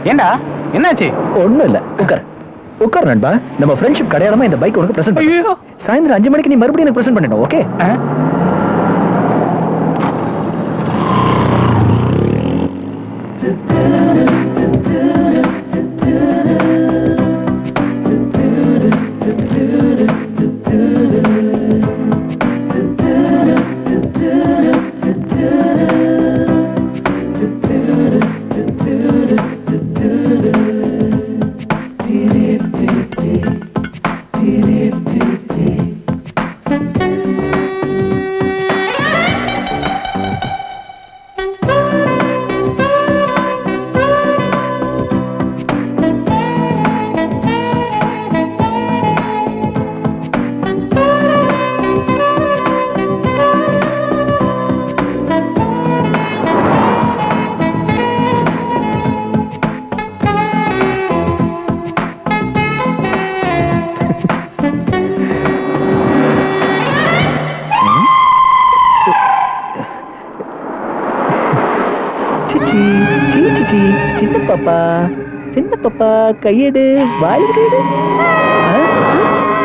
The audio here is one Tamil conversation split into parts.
ஏண்டா என்னாச்சு? ஒண்ணும் இல்ல, உட்கார் உட்கார் நண்பா. நம்ம ஃப்ரெண்ட்ஷிப் கடையாளமா இந்த பைக் உனக்கு பிரசன்ட் பண்ணு. சாயந்தரம் 5 மணிக்கு நீ மறுபடியும் எனக்கு பிரசன்ட் பண்ணணும், ஓகே? சின்ன பாப்பா கையெடு, வாய் கையெடு.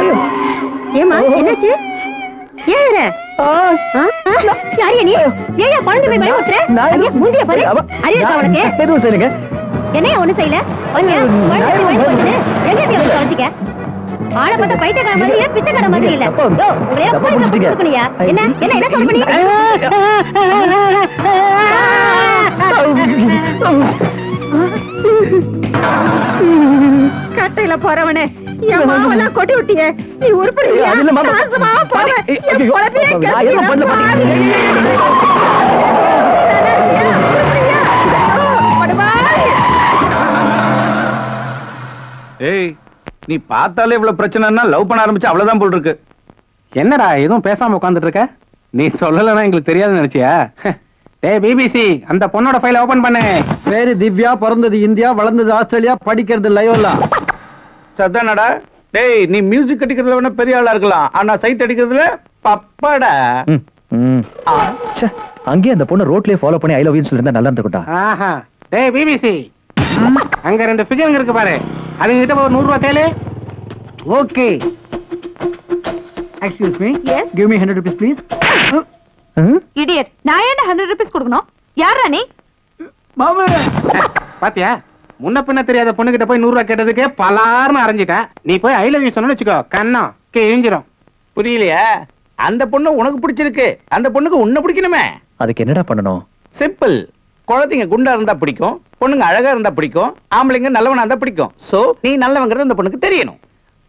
ஐயோ ஏமா என்னாச்சு? ஏற யாரியா நீ? ஏயா குழந்தை போய் பயமுறுத்துற? ஐயா மூஞ்சிய பாரு, அறிவு அவனுக்கு எதுவும் செய்யுங்க. என்னையா ஒண்ணு செய்யல? வந்து குழந்தை பயமுறுத்துது, எங்க வந்து தொலைச்சிக்க? ஆளை பார்த்தா பைத்தியக்கார மாதிரி இல்ல, பிச்சைக்கார மாதிரி இல்ல. ஒரே போலீஸ் கொடுக்கலையா? என்ன என்ன என்ன சொல்ல பண்ணி? கட்டையில போறவனே என் மாவெல்லாம் கொட்டி விட்டியே, நீ உருப்படியா? நாசமா போற என் குழந்தைய ஏய், நீ பார்த்தாலே இவ்வளவு பிரச்சனைன்னா லவ் பண்ண ஆரம்பிச்சு அவ்வளவுதான் போல் இருக்கு. என்னடா எதுவும் பேசாம உட்காந்துட்டு இருக்க? நீ சொல்லலன்னா எங்களுக்கு தெரியாதுன்னு நினைச்சியா? ஏய் பிபிசி, அந்த பொண்ணோட ஃபைலை ஓபன் பண்ணு. பேரு திவ்யா, பிறந்தது இந்தியா, வளர்ந்தது ஆஸ்திரேலியா, படிக்கிறது லயோலா. சத்தானடா. டேய், நீ மியூசிக் அடிக்கிறதுல வேணா பெரிய ஆளா இருக்கலாம், ஆனா சைட் அடிக்கிறதுல பப்பாடா. அங்கே அந்த பொண்ணு ரோட்லயே ஃபாலோ பண்ணி ஐ லவ் யூ சொல்லிருந்தா நல்லா இருந்துட்டா. ஆஹா. டேய் பிபிசி, அங்க 2 ஃபிகர் இருக்கு பாரு, அதுங்க கிட்ட ஒரு 100 ரூபாய் கேளு. Okay. Excuse me, give me 100 rupees please. Idiot, நான் என்ன 100 rupees கொடுக்கணும்? யாரா நீ? மாமா பாத்தியா, முன்ன பின்ன தெரியாத பொண்ணு கிட்ட போய் 100 ரூபாய் கேட்டதுக்கே பலார்னு அரைஞ்சிட்ட. நீ போய் ஐ லவ் யூ சொன்னு வச்சுக்கோ, கண்ணம் கிழிஞ்சிரும். புரியலையா? அந்த பொண்ணு உனக்கு பிடிச்சிருக்கு, அந்த பொண்ணுக்கு உன்னை பிடிக்கணுமே. அதுக்கு என்னடா பண்ணணும்? சிம்பிள். குழந்தைங்க குண்டா இருந்தா பிடிக்கும், பொண்ணுங்க அழகா இருந்தா பிடிக்கும், ஆம்பளைங்க நல்லவனா இருந்தா பிடிக்கும். சோ நீ நல்லவங்கிறது அந்த பொண்ணுக்கு தெரியணும்.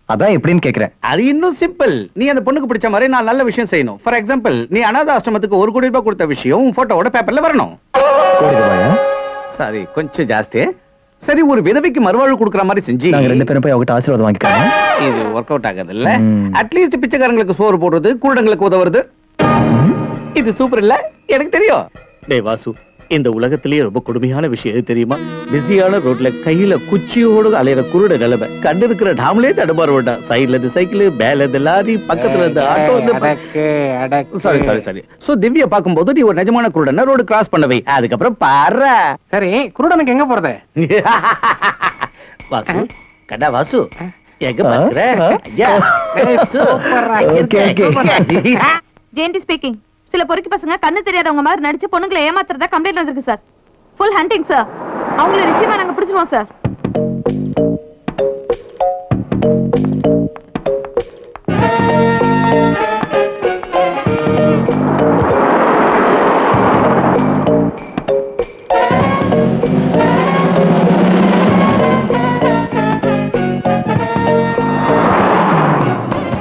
அதான் எப்படின்னு கேக்குறேன். அது இன்னும் சிம்பிள். நீ அந்த பொண்ணுக்கு பிடிச்ச மாதிரி நான் நல்ல விஷயம் செய்யணும். ஃபார் எக்ஸாம்பிள், நீ அனாதை ஆசிரமத்துக்கு 1 கோடி ரூபாய் கொடுத்த விஷயம் உன் போட்டோவோட பேப்பர்ல வரணும். சாரி, கொஞ்சம் ஜாஸ்தி. சரி, ஒரு விதவைக்கு மறுவாழ்வு கொடுக்கற மாதிரி செஞ்சு நாங்க 2 பேரும் போய் அவகிட்ட ஆசீர்வாதம் வாங்கிக்கலாம். இது ஒர்க் அவுட் ஆகாது இல்ல? அட்லீஸ்ட் பிச்சைக்காரங்களுக்கு சோறு போடுறது, குருடங்களுக்கு உதவுறது, இது சூப்பர் இல்ல? எனக்கு தெரியும். டேய் வாசு, இந்த உலகத்திலேயே ரொம்ப கொடுமையான விஷயம் எது தெரியுமா? பிஸியான ரோட்ல கையில குச்சியோடு அலையிற குருட நிலைமை. கண்டு இருக்கிற டாம்லே தடுமாற வேண்டாம். சைட்ல இருந்து சைக்கிள், பேல இருந்து லாரி, பக்கத்துல இருந்து ஆட்டோ. சாரி. சோ திவ்யா பாக்கும்போது நீ ஒரு நிஜமான குருடனை ரோடு கிராஸ் பண்ணவை. அதுக்கப்புறம் பாரு. சரி, குருடனுக்கு எங்க போறது? வாசு, கடா வாசு, எங்க பாக்குற? ஜெயந்தி ஸ்பீக்கிங். சில பொறுக்கி பசங்க கண்ணு தெரியாதவங்க மாதிரி நடிச்சு பொண்ணுங்களை ஏமாத்துறதா கம்ப்ளைண்ட் வந்திருக்கு சார். Full hunting sir. அவங்கள நிச்சயமா நாங்க பிடிச்சிருவோம் சார்.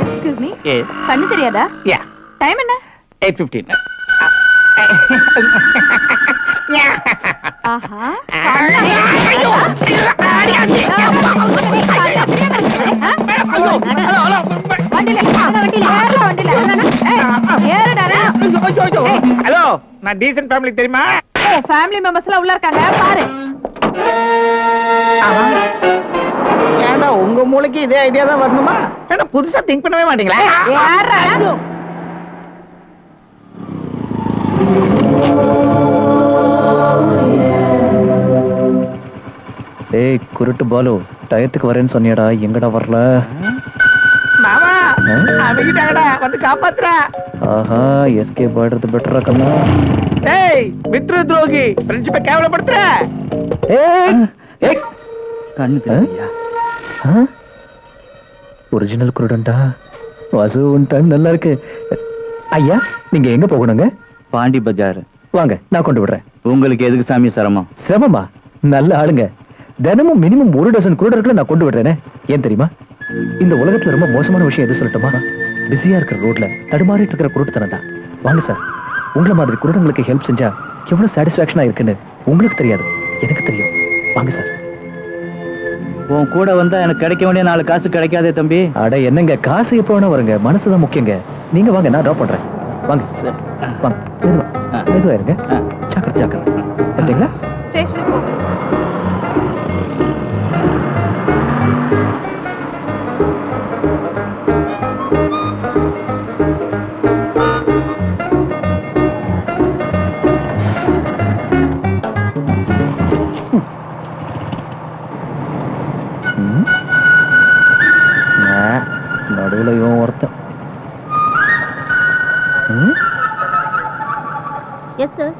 Excuse me. கண்ணு தெரியாதா? யா. டைம் என்ன? 8:15. ஆஹா. ஹலோ, நான் டீசன்ட் ஃபேமிலி தெரியுமா? ஃபேமிலி மெம்பர்ஸ் எல்லாம் உள்ள இருக்காங்க, பாரு. ஏண்டா உங்க மூளைக்கு இதே ஐடியா தான் வரணுமா? ஏண்டா புதுசா திங்க் பண்ணவே மாட்டீங்களா? ஏய் குருட்டு பாலு, டயத்துக்கு வரேன்னு சொன்னியடா, எங்கடா வரல? மாமா அவங்கிட்டாங்கடா, வந்து காப்பாத்துறா. ஆஹா, எஸ்கேப் ஆயிடுறது பெட்டரா கண்ணா. ஏய் மித்ரு துரோகி, ஃப்ரெண்ட்ஷிப்பை கேவலப்படுத்துற. ஏய் ஏய் கண்ணு தெரியா? ஒரிஜினல் குருடன்டா. வாசு உன் டைம் நல்லா இருக்கு. ஐயா நீங்க எங்க போகணுங்க? பாண்டி பஜார். வாங்க நான் கொண்டு விடுறேன். உங்களுக்கு எதுக்கு சாமி சிரமம்? சிரமமா? நல்ல ஆளுங்க. தினமும் மினிமம் 1 டஜன் குருடர்களை நான் கொண்டு விடுறேனே. ஏன் தெரியுமா? இந்த உலகத்துல ரொம்ப மோசமான விஷயம் எது சொல்லட்டுமா? பிஸியா இருக்கிற ரோட்ல தடுமாறிட்டு இருக்கிற குருட்டுத்தனம் தான். வாங்க சார், உங்களை மாதிரி குருடங்களுக்கு ஹெல்ப் செஞ்சா எவ்வளவு சாட்டிஸ்பாக்சனா இருக்குன்னு உங்களுக்கு தெரியாது, எனக்கு தெரியும். வாங்க சார். உன் கூட வந்தா எனக்கு கிடைக்க வேண்டிய 4 காசு கிடைக்காதே தம்பி. அட என்னங்க, காசு எப்போ வேணா வருங்க, மனசுதான் முக்கியங்க. நீங்க வாங்க, நான் ட்ராப் பண்றேன். வாங்க சார், வாங்க. மெதுவா இருங்க. ஜாக்கிரதை ஜாக்கிரதை. சரிங்களா? நடுவில் இவன் ஒருத்தன். Yes sir.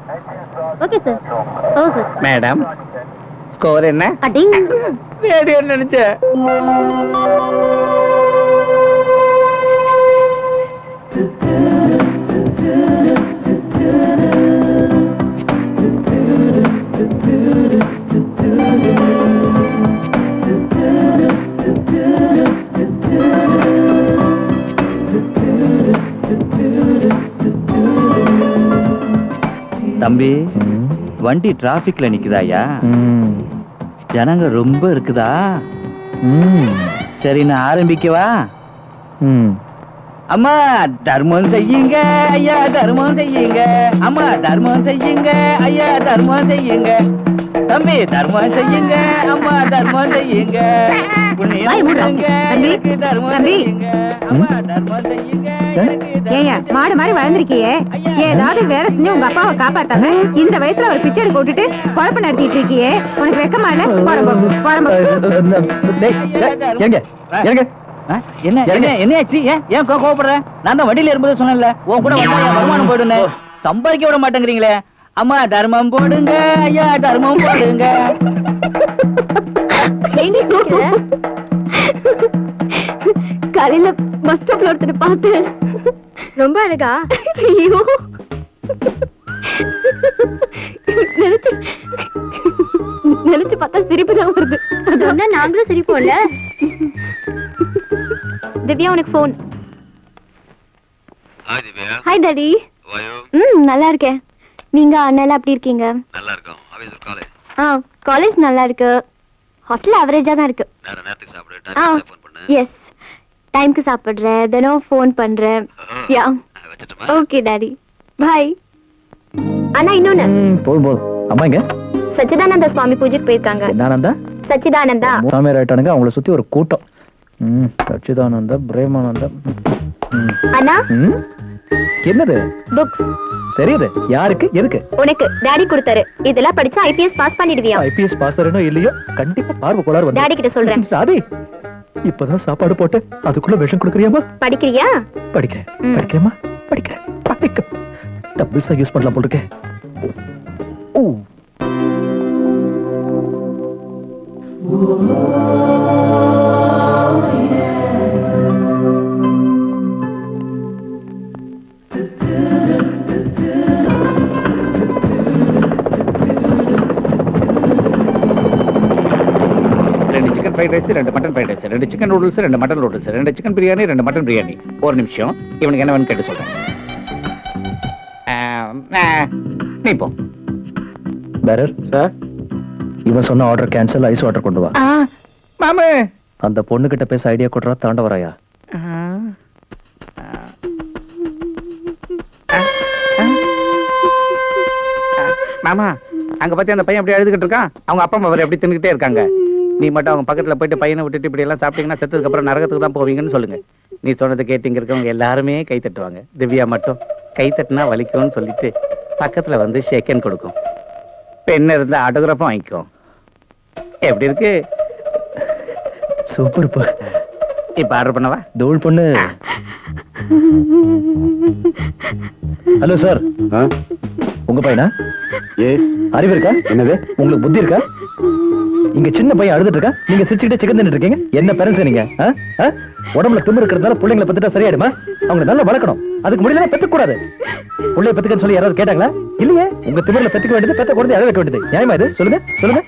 Okay sir. Oh sir. Madam score என்ன? அடிங். ரேடியோ நினைச்சேன். தம்பி வண்டி டிராபிக்ல நிக்குதாயா? ஜனங்க ரொம்ப இருக்குதா? சரி நான் ஆரம்பிக்கவா? அம்மா தர்மம் செய்யுங்க ஐயா, தர்மம் செய்யுங்க. அம்மா தர்மம் செய்யுங்க ஐயா, தர்மம் செய்யுங்க. தம்பி தர்மம் செய்யுங்க, அம்மா தர்மம் செய்யுங்க. ஏங்க மாடு மாதிரி வளர்ந்துருக்கியே, ஏதாவது வேலை செஞ்சு உங்க அப்பாவை காப்பாத்தாங்க. இந்த வயசுல ஒரு பிச்சை போட்டுட்டு குழப்பம் நடத்திட்டு இருக்கியே, உனக்கு வெக்கமா இல்ல? என்னாச்சு? ஏன் கோவப்படுற? நான் தான் வண்டியில இருக்கும்போது சொன்னேன்ல, உன் கூட வருமானம் போயிடுன்னு. சம்பாதிக்க விட மாட்டேங்கிறீங்களே. அம்மா தர்மம் போடுங்க ஐயா, தர்மம் போடுங்க. காலையில பஸ் ஸ்டாப்ல ஒருத்தர் பார்த்தேன், ரொம்ப அழகா. ஐயோ நினைச்சு பார்த்தா சிரிப்பு தான் வருது. அது நாங்களும் சிரிப்போம்ல. திவ்யா உனக்கு போன். Hi daddy. நல்லா இருக்கேன். நீங்க அண்ணா எப்படி இருக்கீங்க? நல்லா இருக்கோம். காலேஜ் நல்லா இருக்கு. ஹாஸ்டல் ஆவரேஜா தான் இருக்கு. நேரத்துக்கு சாப்பிடு, டைம்க்கு ஃபோன் பண்ணு. எஸ், டைம்க்கு சாப்பிடுறேன், தினம் ஃபோன் பண்றேன். Yeah okay daddy, bye. அண்ணா இன்னொன்னு. போதும். அம்மா எங்க? சச்சிதானந்த சுவாமி பூஜைக்கு போயிருக்காங்க. என்னனந்தா? சச்சிதானந்தா சாமியார் ஆயிட்டானுங்க, அவங்கள சுத்தி ஒரு கூட்டம். சச்சிதானந்தா, பிரேமானந்தா. அண்ணா என்னது? புக்ஸ். தெரியுது. யாருக்கு எதுக்கு? உனக்கு டாடி கொடுத்தாரு. இதெல்லாம் படிச்சா ஐபிஎஸ் பாஸ் பண்ணிடுவியா? ஐபிஎஸ் பாஸ் ஆறனோ இல்லையோ கண்டிப்பா பார்வை கோளாறு வந்து. டாடி கிட்ட சொல்றேன். சாதி இப்பதான் சாப்பாடு போட்டு அதுக்குள்ள விஷம் கொடுக்கறியாமா? படிக்கிறியா? படிக்கிறேன். படிக்கிறேமா? படிக்கிறேன். படிக்க டபுள்ஸா யூஸ் பண்ணலாம் போல இருக்கே. ஓ fried rice, 2 mutton fried rice, 2 chicken noodles, 2 mutton noodles, 2 chicken biryani, 2 mutton biryani. ஒரு நிமிஷம், இவனுக்கு என்ன வேணும் கேட்டு சொல்றேன். நீ போ. பேரர் சார், இவன் சொன்ன ஆர்டர் கேன்சல், ஐஸ் வாட்டர் கொண்டு வா. மாமே அந்த பொண்ணு கிட்ட பேச ஐடியா கொடுறா, தாண்டவராயா? மாமா அங்க பத்தி அந்த பையன் எப்படி எழுதிக்கிட்டு இருக்கான், அவங்க அப்பா அம்மா எப்படி தின்னுக்கிட்டே இருக்காங்க. நீ மட்டும் அவங்க பக்கத்துல போயிட்டு பையனை விட்டுட்டு இப்படி எல்லாம் சாப்பிட்டீங்கன்னா செத்ததுக்கு அப்புறம் நரகத்துக்கு தான் போவீங்கன்னு சொல்லுங்க. நீ சொன்னது கேட்டிங்க இருக்கவங்க எல்லாருமே கை தட்டுவாங்க. திவ்யா மட்டும் கை தட்டுனா வலிக்கும்னு சொல்லிட்டு பக்கத்துல வந்து ஷேக்கன் கொடுக்கும். பெண் இருந்தா ஆட்டோகிராஃபும் வாங்கிக்கும். எப்படி இருக்கு? சூப்பர். இப்ப ஆர்டர் பண்ணவா? தூள் பொண்ணு. ஹலோ சார், உங்க பையனா? அறிவு இருக்கா? என்னது உங்களுக்கு புத்தி இருக்கா? இங்க சின்ன பையன் அழுதுட்டு இருக்கா, நீங்க சிரிச்சுக்கிட்டே சிக்கன் தின்னுட்டு இருக்கீங்க. என்ன பேரண்ட்ஸ் நீங்க? உடம்புல திமிரு இருக்கிறதால பிள்ளைங்களை பத்திட்டா சரியாயிடுமா? அவங்க நல்லா வளர்க்கணும். அதுக்கு முடியல பெத்துக்க கூடாது. பிள்ளைய பெத்துக்கன்னு சொல்லி யாராவது கேட்டாங்களா? இல்லையே. உங்க திமிரில பெத்துக்க வேண்டியது, பெத்த குழந்தை அழ வைக்க வேண்டியது. நியாயமா இது? சொல்லுங்க சொல்லுங்க.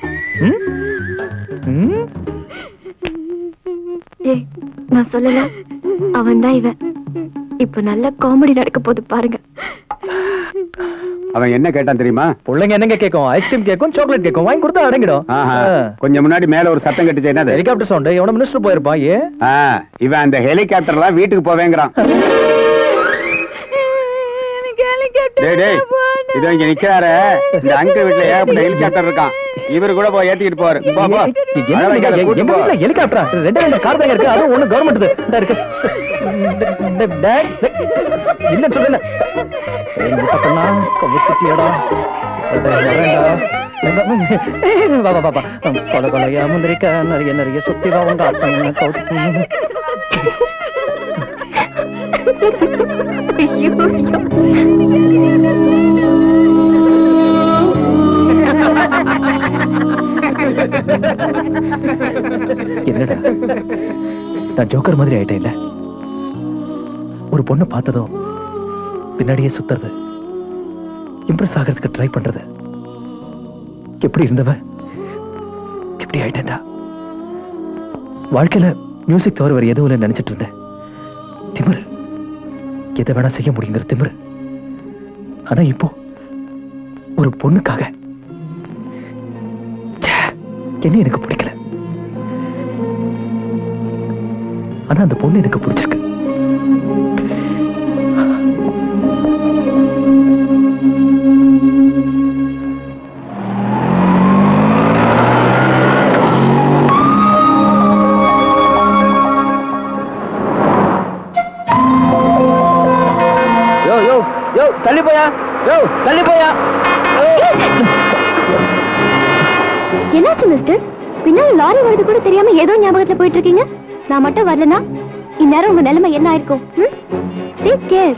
நான் சொல்லல, அவன் தான் இவன். இப்ப நல்ல காமெடி நடக்க போது பாருங்க. அவன் என்ன கேட்டான் தெரியுமா? பிள்ளைங்க என்னங்க கேட்கும்? ஐஸ்கிரீம் கேட்கும், சாக்லேட் கேட்கும். வாங்கி கொடுத்தா அடங்கிடும். கொஞ்சம் முன்னாடி மேல ஒரு சத்தம் கட்டுச்சு. என்னது? Helicopter sound. எவன மினிஸ்டர் போயிருப்பான். இவன் அந்த ஹெலிகாப்டர்லாம் வீட்டுக்கு போவேங்கிறான். இதோ இங்க நிக்கிறாரு இந்த அங்கிள் வீட்டுல ஏகப்பட்ட ஹெலிகாப்டர் இருக்கான். இவரு கூட போய் ஏத்திக்கிட்டு போவாரு. ஹெலிகாப்டரா? ரெண்டு கார் தாங்க இருக்கு. அதுவும் ஒண்ணு கவர்மெண்ட் இருக்கு. இல்ல சொல்லுங்க. கொலை கொலையா முந்திரிக்க நிறைய நிறைய சுத்தி வாங்க அத்தனை என்னடா நான் ஜோக்கர் மாதிரி ஆயிட்டேன். இல்ல ஒரு பொண்ணு பார்த்ததும் பின்னாடியே சுத்துறது, இம்ப்ரெஸ் ஆகிறதுக்கு ட்ரை பண்றது. எப்படி இருந்தவ எப்படி ஆயிட்டேன்டா. வாழ்க்கையில மியூசிக் தவிர வேற எதுவும் நினைச்சிட்டு இருந்தேன். திமிரு, எதை வேணா செய்ய முடியுங்கிற திமிரு. ஆனா இப்போ ஒரு பொண்ணுக்காக என்ன எனக்கு பிடிக்கல. ஆனா அந்த பொண்ணு எனக்கு பிடிச்சிருக்கு. தள்ளி போயா, தள்ளி போயா. என்னாச்சு மிஸ்டர்? பின்னாடி லாரி வருது கூட தெரியாம ஏதோ ஞாபகத்துல போயிட்டு இருக்கீங்க. நான் மட்டும் வரலனா இந்நேரம் உங்க நிலைமை என்ன ஆயிருக்கும்? Take care.